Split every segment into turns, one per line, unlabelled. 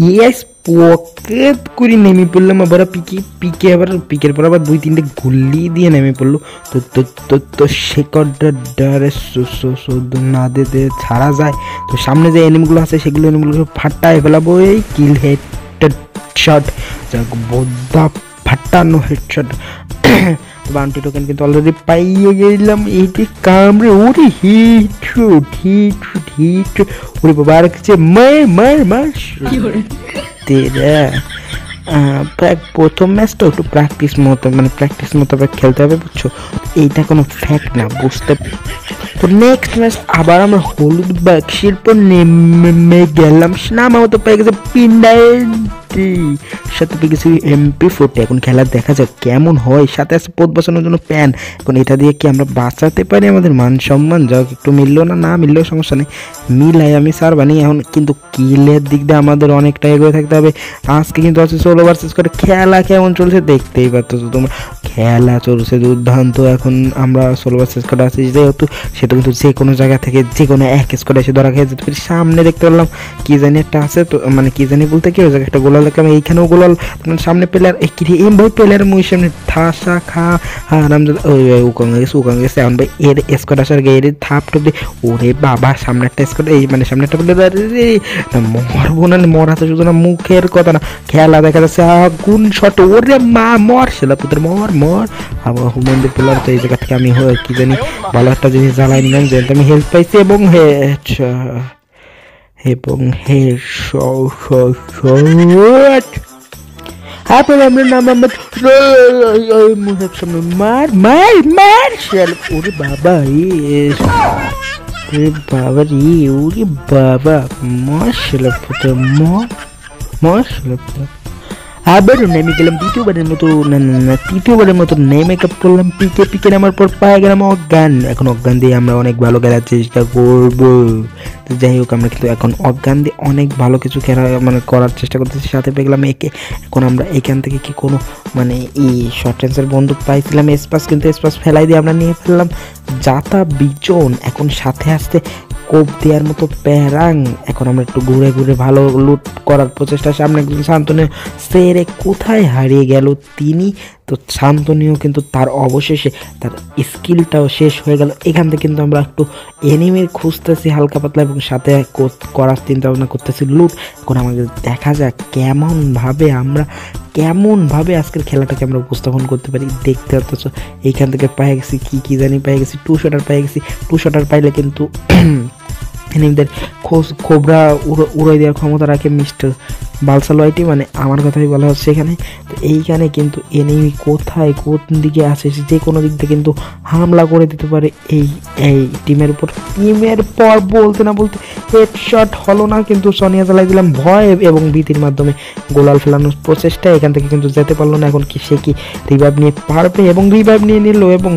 Yes pocket করে নেমে পড়লাম আবার পিকে আবার পিকের পর আবার 2-3টে গুল্লি দিয়ে নেমে পড়লো। তো তো তো তো শেকড়টা ডারে না দিতে ছাড়া যায়। তো সামনে যে এনিমিগুলো আছে সেগুলো এনিমিগুলোকে ফাটায় ফেলাবো। এই কিল হেডশট, যাক বোদ্ধা ফাটানো হেডশট। বাউন্টি টোকেন কিন্তু অলরেডি পাইয়ে গেলাম। এইটি কামড়ে ওরে হিট ওরে বাবা আর কিছু মার তেরা। প্রথম ম্যাচটা একটু প্র্যাকটিস মতো খেলতে হবে, বুঝছো? এইটা কোনো ফ্যাক্ট না, বুঝতে। তো নেক্সট ম্যাচ আবার আমরা হলুদ বাক্সের পর নেমে গেলাম। নামা মতো পেয়ে গেছে পিন্ডাই, সাথে পেয়ে গেছি MP40। এখন খেলা দেখা যাক কেমন হয়। সাথে আছে পোত বসানোর জন্য প্যান। এখন এটা দিয়ে কি আমরা বাঁচাতে পারি আমাদের মান সম্মান? যাও একটু মিললো না মিললেও সমস্যা নেই, মিলাই আমি সার বানি। এখন কিন্তু কিলের দিক দিয়ে আমাদের অনেকটা এগিয়ে থাকতে হবে। আজকে কিন্তু আছে সোলো ভার্সেস করে। খেলা কেমন চলছে দেখতেই পাচ্ছ তোমরা, খেলা চলছে দুর্দান্ত। এখন আমরা সোলো ভার্সেস করে আছি যেহেতু, সেটা কিন্তু যে কোনো জায়গা থেকে যে কোনো এক স্কোয়াডে এসে ধরা খেয়ে যেতে পারি। সামনে দেখতে পারলাম কি জানি একটা আছে, তো মানে কি জানি বলতে কি ওই জায়গায় একটা গোলাল দেখলাম, এইখানেও গোলাল। সামনে প্লেয়ার এম ভাই প্লেয়ার মুই সামনে ঠাসা খা আরামজাদা। ওই উকাং গেছে। এখন ভাই এর স্কোয়াড আসার আগে এর থাপ টপ দিয়ে ওরে বাবা সামনে একটা স্কোয়াড, এই মানে সামনে একটা প্লেয়ার মরবো না, মরাতে শুধু না মুখের কথা না, খেলা দেখা যাচ্ছে আগুন শট। ওরে মা মর সেলা পুত্র মর। আবার হুমায়ুনের প্লেয়ার। তো এই জায়গা থেকে আমি কি জানি ভালো একটা জিনিস জ্বালাই নিলাম, যেহেতু আমি হেল্প পাইছি এবং তারপরে আমরা নাম মুখের সামনে মার শেল। ওরে বাবা ওরে বাবা ওরে বাবা মর শেলা পুত্র মর শেলা পুত্র। আবারও নেমে গেলাম তৃতীয়বারের মতো মেকআপ করলাম। পিকে নামার পর পায়ে গেলাম অজ্ঞান। এখন অজ্ঞান দিয়ে আমরা অনেক ভালো খেলার চেষ্টা করবো। তো যাই হোক আমরা কিন্তু এখন অজ্ঞান দিয়ে অনেক ভালো কিছু করার চেষ্টা করতেছি। সাথে পেয়ে গেলাম একে। এখন আমরা এখান থেকে কি কোনো এই শর্ট রেঞ্জের বন্দুক পাইছিলাম স্পাস, কিন্তু স্পাস ফেলাই দিয়ে আমরা নিয়ে ফেললাম যাতা বিচন। এখন সাথে আসতে কোপ দেওয়ার মতো প্যারাং। এখন আমরা একটু ঘুরে ভালো লুট করার প্রচেষ্টা। সামনে একজন শান্তনীয় সেরে কোথায় হারিয়ে গেল তিনি। তো শান্তনীয় কিন্তু তার অবশেষে তার স্কিলটাও শেষ হয়ে গেল। এখান থেকে কিন্তু আমরা একটু এনিমির খুঁজতেছি হালকা পাতলা, এবং সাথে করার চিন্তা ভাবনা করতেছি লুট। এখন আমাদের দেখা যাক কেমনভাবে আজকের খেলাটাকে আমরা উপস্থাপন করতে পারি। দেখতে পাচ্ছ এইখান থেকে পেয়ে গেছি কি জানি পেয়ে গেছি 2 শটার পেয়ে গেছি। 2 শটার পাইলে কিন্তু এনিমিদের খোবরা উড়াই দেওয়ার ক্ষমতা রাখে মিস্টার বালসালয়টি, মানে আমার কথাই বলা হচ্ছে এখানে। তো এইখানে কিন্তু এনিমি কোথায় কোন দিকে আছে যে কোনো দিক থেকে কিন্তু হামলা করে দিতে পারে এই টিমের উপর। বলতে না বলতে হেডশট হলো না, কিন্তু সোনিয়া চালাই দিলাম ভয় এবং ভীতির মাধ্যমে গোলাল ফেলানোর প্রচেষ্টা। এখান থেকে কিন্তু যেতে পারলো না। এখন সে কি রিভাইভ নিয়ে পারবে, এবং রিভাইভ নিয়ে নিল এবং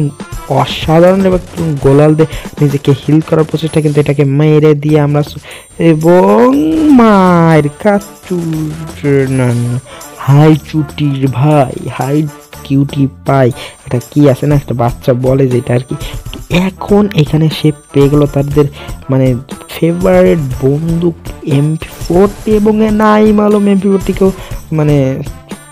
অসাধারণ এবং গোলাল দিয়ে নিজেকে হিল করার প্রচেষ্টা। কিন্তু এটাকে মেরে দিয়ে আমরা এবং মায়ের হাই চুটির ভাই হাই কিউটি পাই, এটা কি আছে না একটা বাচ্চা বলে যেটা আর কি। এখন এখানে সে পেয়ে গেল তাদের ফেভারিট বন্দুক MP40, এবং নাইম আলম MP40কেও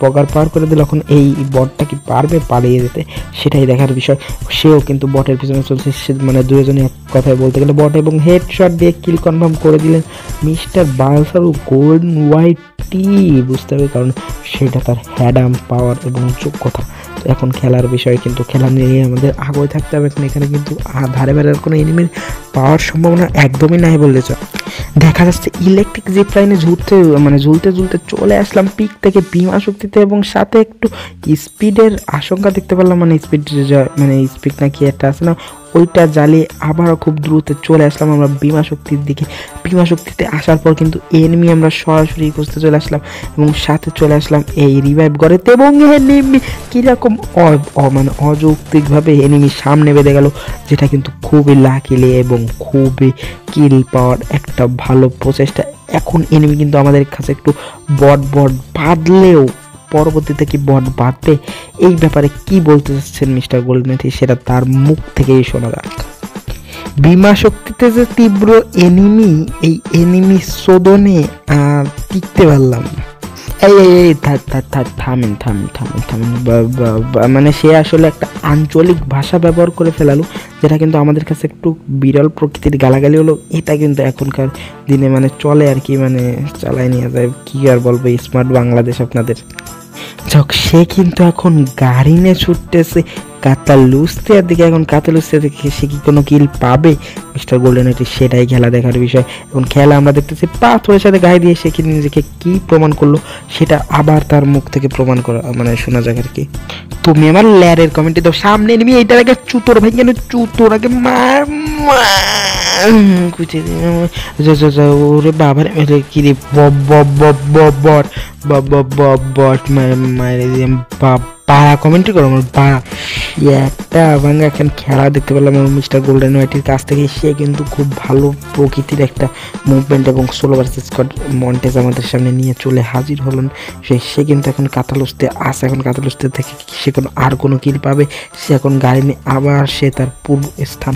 পগার পার করে দিল। এখন এই বটটা কি পারবে পালিয়ে যেতে, সেটাই দেখার বিষয়। সেও কিন্তু বটের পিছনে চলছে। সে দুজনে এক কথায় বলতে গেলে বট, এবং হেডশট দিয়ে কিল কনফার্ম করে দিলেন মিস্টার বালসারু গোল্ডেন হোয়াইট টি। বুঝতে হবে, কারণ সেটা তার হ্যাডাম পাওয়ার এবং যোগ্যতা। তো এখন খেলার বিষয়, কিন্তু খেলা নিয়ে আমাদের আগে থাকতে হবে। এখানে কিন্তু ধারে বেড়ার কোনো এনিমির পাওয়ার সম্ভাবনা একদমই নাই বললে চলে। দেখা যাচ্ছে ইলেকট্রিক জিপ লাইনে ঝুলতে চলে আসলাম পিক থেকে বিমা শক্তিতে, এবং সাথে একটু স্পিডের আশঙ্কা দেখতে পারলাম। স্পিড নাকি একটা আছে না, ওইটা জ্বালিয়ে আবারও খুব দ্রুত চলে আসলাম আমরা বিমা শক্তির দিকে। বিমা শক্তিতে আসার পর কিন্তু এনিমি আমরা সরাসরি খুঁজতে চলে আসলাম, এবং সাথে চলে আসলাম এই রিভাইভ গড়েতে। এবং এনিমি কীরকম অযৌক্তিকভাবে এনিমি সামনে বেঁধে গেল, যেটা কিন্তু খুবই লাকিলি এবং খুবই কিল পাওয়ার একটা ভালো প্রচেষ্টা। এখন এনিমি কিন্তু আমাদের কাছে একটু বট বাঁধলেও পরবর্তীতে কি বট বাঁধবে, এই ব্যাপারে কি বলতে চাচ্ছেন মিস্টার গোল্ডম্যাথি, সেটা তার মুখ থেকেই শোনা যাক। বিমা শক্তিতে যে তীব্র এনিমি, এই এনিমি শোধনে টিকতে পারলাম না। এই থামেন থামেন থামেন থামেন, মানে সে আসলে একটা আঞ্চলিক ভাষা ব্যবহার করে ফেলালো, যেটা কিন্তু আমাদের কাছে একটু বিরল প্রকৃতির গালাগালি হলো। এটা কিন্তু এখনকার দিনে মানে চলে আর কি, মানে চালায় নিয়ে যায়, কি আর বলবো, স্মার্ট বাংলাদেশ আপনাদের। যাক, সে কিন্তু এখন গাড়ি নিয়ে ছুটতেছে কাতালুস্তিয়ার দিকে। এখন কাতালুস্তিয়া থেকে সে কি কোনো কিল পাবে মিস্টার গোল্ডেন আইটি, সেটাই খেলা দেখার বিষয়। এখন খেলা আমরা দেখতেছি পাথরের সাথে গায়ে দিয়ে সে কিন্তু নিজেকে কি প্রমাণ করলো সেটা আবার তার মুখ থেকে প্রমাণ করা মানে শোনা যাক আর কি। তুমি আমার ল্যারের কমেন্টে দাও, সামনে নিবি এইটার আগে চুতোর ভাই, কেন চুতোর আগে মার ওরে বাবার কি রে বট পাড়া কমেন্ট্রি করো আমার পাড়া একটা ভাঙ্গা। এখন খেলা দেখতে পেলাম মিস্টার গোল্ডেন হোয়াইটের কাছ থেকে। সে কিন্তু খুব ভালো প্রকৃতির একটা মুভমেন্ট এবং সোলো ভার্সেস স্কোয়াড মন্টেজ আমাদের সামনে নিয়ে চলে হাজির হলেন। সে কিন্তু এখন কাতালুস্তে আসে। এখন কাতালুস্তে থেকে সে আর কোনো কিল পাবে, সে এখন গাড়ি নিয়ে আবার সে তার পূর্ব স্থান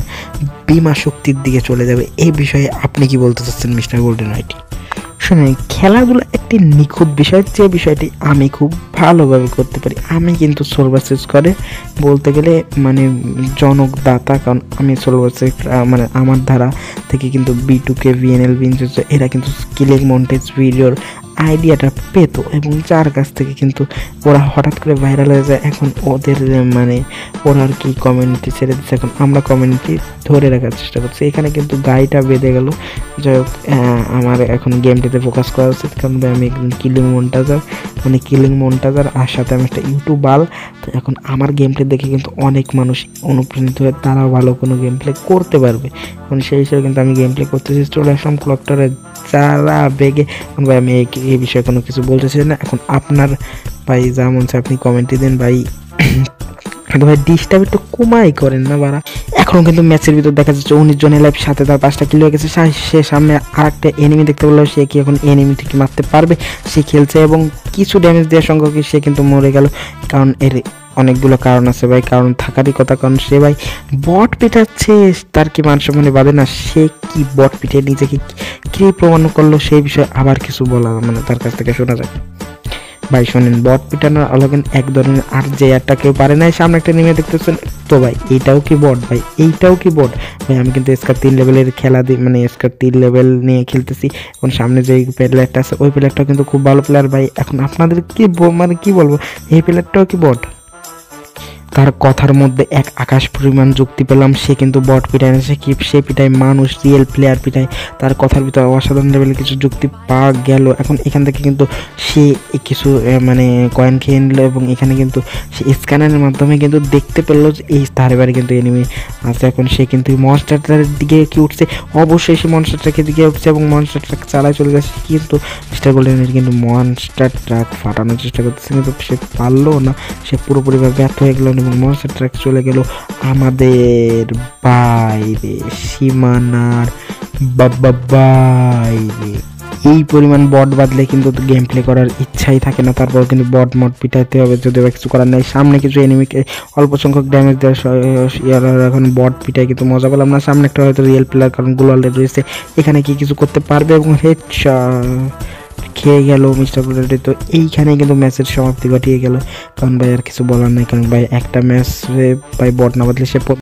বিমা শক্তির দিকে চলে যাবে। এই বিষয়ে আপনি কি বলতে চাচ্ছেন মিস্টার গোল্ডেন হোয়াইট? শুনে, খেলাধুলা একটি নিখুঁত বিষয়, যে বিষয়টি আমি খুব ভালোভাবে করতে পারি। আমি কিন্তু সোল ভার্সেস করে বলতে গেলে মানে জনকদাতা, কারণ আমি সোল ভার্সেস মানে আমার ধারা থেকে কিন্তু B2K VNL বিনজেস এরা কিন্তু স্কিলিং মন্টেজ ভিডিওর আইডিয়াটা পেত এবং যার কাছ থেকে কিন্তু ওরা হঠাৎ করে ভাইরাল হয়ে যায়। এখন ওদের মানে ওরা আর কি কমিউনিটি ছেড়ে দিচ্ছে, এখন আমরা কমিউনিটি ধরে রাখার চেষ্টা করছি। এখানে কিন্তু গাড়িটা বেঁধে গেল। যাই হোক, আমার এখন গেমটিতে ফোকাস করা উচিত, কারণ আমি একজন কিলিং মন্টাজার আর সাথে আমি একটা ইউটিউবার। তো এখন আমার গেমটি দেখে কিন্তু অনেক মানুষ অনুপ্রাণিত হয়ে তারাও ভালো কোনো গেম প্লে করতে পারবে। এখন সেই হিসেবে কিন্তু আমি গেম প্লে করতেছি। চলে আসলাম ক্লকটারে যারা বেগে। ভাই আমি এই বিষয়ে কোনো কিছু বলতে চাই না। এখন আপনার ভাই যা মন চায় আপনি কমেন্টে দেন ভাই। ভাই ডিস্টার্ব একটু কমাই করেন না বারা। এখনও কিন্তু ম্যাচের ভিতর দেখা যাচ্ছে 19 জন লাইভ, সাথে তার 5টা কিল হয়ে গেছে। সে সামনে আর একটা এনিমি দেখতে পেলো, সে কি এখন এনিমি থেকে মারতে পারবে? সে খেলছে এবং কিছু ড্যামেজ দেওয়ার সঙ্গে সে কিন্তু মরে গেল। কারণ এর অনেকগুলো কারণ আছে ভাই, কারণ থাকারই কথা। কারণ সে ভাই বট পিটাচ্ছে, তার কি মান সম্মানে বাদে না? সে কি বট পিটে নিজেকে কি প্রমাণ করলো সেই বিষয়ে আবার কিছু বলা মানে তার কাছ থেকে শোনা যায়। ভাই শোনেন, বট পিটানোর অলগেন এক ধরনের, আর যে একটা কেউ পারে নাই। সামনে একটা নেমে দেখতেছেন তো ভাই, এইটাও কি বট? ভাই এইটাও কি বট? ভাই আমি কিন্তু স্কার 3 লেভেলের খেলা দিই, মানে স্কার 3 লেভেল নিয়ে খেলতেছি। এখন সামনে যে প্লেয়ারটা আছে ওই প্লেয়ারটাও কিন্তু খুব ভালো প্লেয়ার ভাই। এখন আপনাদের কি মানে কি বলবো, এই প্লেয়ারটাও কি বট? তার কথার মধ্যে এক আকাশ পরিমাণ যুক্তি পেলাম। সে কিন্তু বট পিটায় না, সে পিটায় মানুষ, রিয়েল প্লেয়ার পিটায়। তার কথার ভিতরে অসাধারণ লেভেলের কিছু যুক্তি পাওয়া গেল। এখন এখান থেকে কিন্তু সে কিছু মানে কয়েন খেয়ে নিল এবং এখানে কিন্তু সে স্ক্যানারের মাধ্যমে কিন্তু দেখতে পেলো যে এই তার এবারে কিন্তু এনিমি আছে। এখন সে কিন্তু মনস্টারটার দিকে কি উঠছে, অবশ্যই সে মনস্টারটাকে দিকে উঠছে এবং মনস্টার ট্রাক চালায় চলে যাচ্ছে। কিন্তু মিস্টার গোল্ডেনের কিন্তু মনস্টার ট্রাক ফাটানোর চেষ্টা করতেছে, কিন্তু সে পারলো না। সে পুরোপুরিভাবে ব্যর্থ হয়ে গেল এবং মনস্টার ট্রাক চলে গেল আমাদের বাইরে, সীমানার বাইরে। এই পরিমাণ বট বাদলে কিন্তু গেম প্লে করার ইচ্ছাই থাকে না। তারপর কিন্তু বট মট পিটাইতে হবে, যদিও কিছু করার নেই। সামনে কিছু এনিমিকে অল্প সংখ্যক ড্যামেজ দেওয়ার এখন বট পিটাই কিন্তু মজা পেলাম না। সামনে একটা হয়তো রিয়েল প্লেয়ার, কারণ গ্লোয়াল রয়েছে, এখানে কি কিছু করতে পারবে এবং হেডশট খেয়ে গেল মিস্টার গোল্ডেন। তো এইখানে কিন্তু ম্যাচের সমাপ্তি ঘটিয়ে গেল, কারণ ভাই আর কিছু বলার নেই। কারণ ভাই একটা ম্যাচ ভাই বট না বাদলে সে